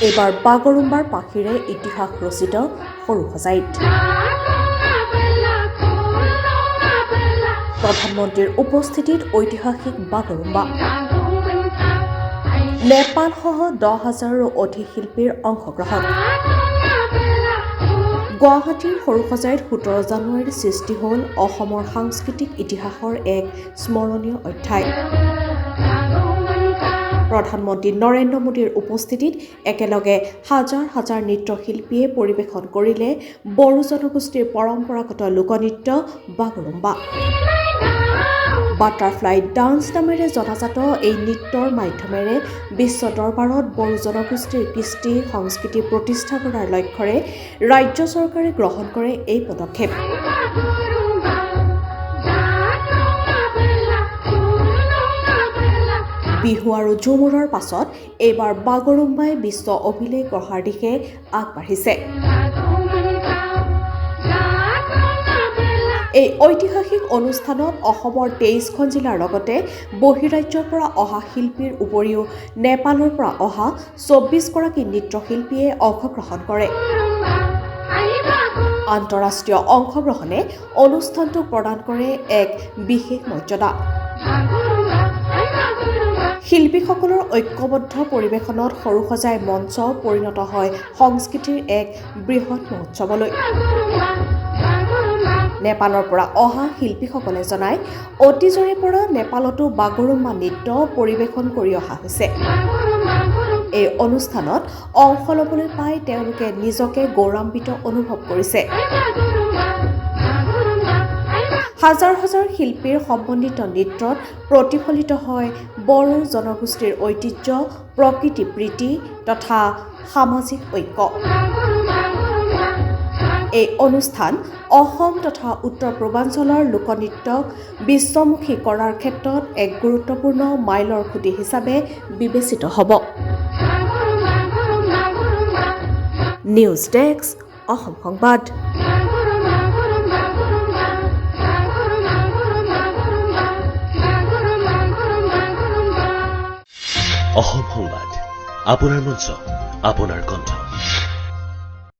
এইবাৰ বাগৰুম্বাৰ পাখিৰে ইতিহাস ৰচিত সৰুসজাইত প্ৰধানমন্ত্ৰীৰ উপস্থিতিত ঐতিহাসিক বাগৰুম্বা নেপালসহ 10,000ৰো অধিক শিল্পীৰ অংশগ্ৰহণ গুৱাহাটীৰ সৰুসজাইত 17 জানুৱাৰীৰ সৃষ্টি হ'ল অসমৰ সাংস্কৃতিক ইতিহাসৰ এক স্মৰণীয় অধ্যায় প্ৰধানমন্ত্ৰী নৰেন্দ্ৰ মোদীৰ উপস্থিতিত একেলগে হাজাৰ হাজাৰ নৃত্যশিল্পীয়ে পৰিৱেশন কৰিলে বড়ো জনগোষ্ঠীৰ পৰম্পৰাগত লোকনৃত্য বাগৰুম্বা বাটাৰফ্লাই ডান্স নামেৰে জনাজাত এই নৃত্যৰ মাধ্যমেৰে বিশ্ব দৰবাৰত বড়ো জনগোষ্ঠীৰ কৃষ্টি সংস্কৃতি প্ৰতিষ্ঠা কৰাৰ লক্ষ্যৰে ৰাজ্য চৰকাৰে গ্ৰহণ কৰে এই পদক্ষেপ বিহু আৰু ঝুমুৰৰ পাছত এইবাৰ বাগৰুম্বাই বিশ্ব অভিলেখ গঢ়াৰ দিশে আগবাঢ়িছে এই ঐতিহাসিক অনুষ্ঠানত অসমৰ 23খন জিলাৰ লগতে বহিৰাজ্যৰ পৰা অহা শিল্পীৰ উপৰিও নেপালৰ পৰা অহা 24গৰাকী নৃত্যশিল্পীয়ে অংশগ্ৰহণ কৰে আন্তঃৰাষ্ট্ৰীয় অংশগ্ৰহণে অনুষ্ঠানটোক প্ৰদান কৰে এক বিশেষ মৰ্যাদা শিল্পীসকলৰ ঐক্যবদ্ধ পৰিৱেশনত সৰুসজাই মঞ্চ পৰিণত হয় সংস্কৃতিৰ এক বৃহৎ মহোৎসৱলৈ নেপালৰ পৰা অহা শিল্পীসকলে জনায় অতীজৰে পৰা নেপালতো বাগৰুম্বা নৃত্য পৰিৱেশন কৰি অহা হৈছে এই অনুষ্ঠানত অংশ ল'বলৈ পাই তেওঁলোকে নিজকে গৌৰৱান্বিত অনুভৱ কৰিছে হাজাৰ হাজাৰ শিল্পীৰ সমন্বিত নৃত্যত প্ৰতিফলিত হয় বড়ো জনগোষ্ঠীৰ ঐতিহ্য প্ৰকৃতি প্ৰীতি তথা সামাজিক ঐক্য এই অনুষ্ঠান অসম তথা উত্তৰ পূৰ্বাঞ্চলৰ লোকনৃত্যক বিশ্বমুখী কৰাৰ ক্ষেত্ৰত এক গুৰুত্বপূৰ্ণ মাইলৰ খুঁটি হিচাপে বিবেচিত হ'ব নিউজ ডেস্ক অসম সংবাদ অসম সংবাদ আপোনাৰ মঞ্চ আপোনাৰ কণ্ঠ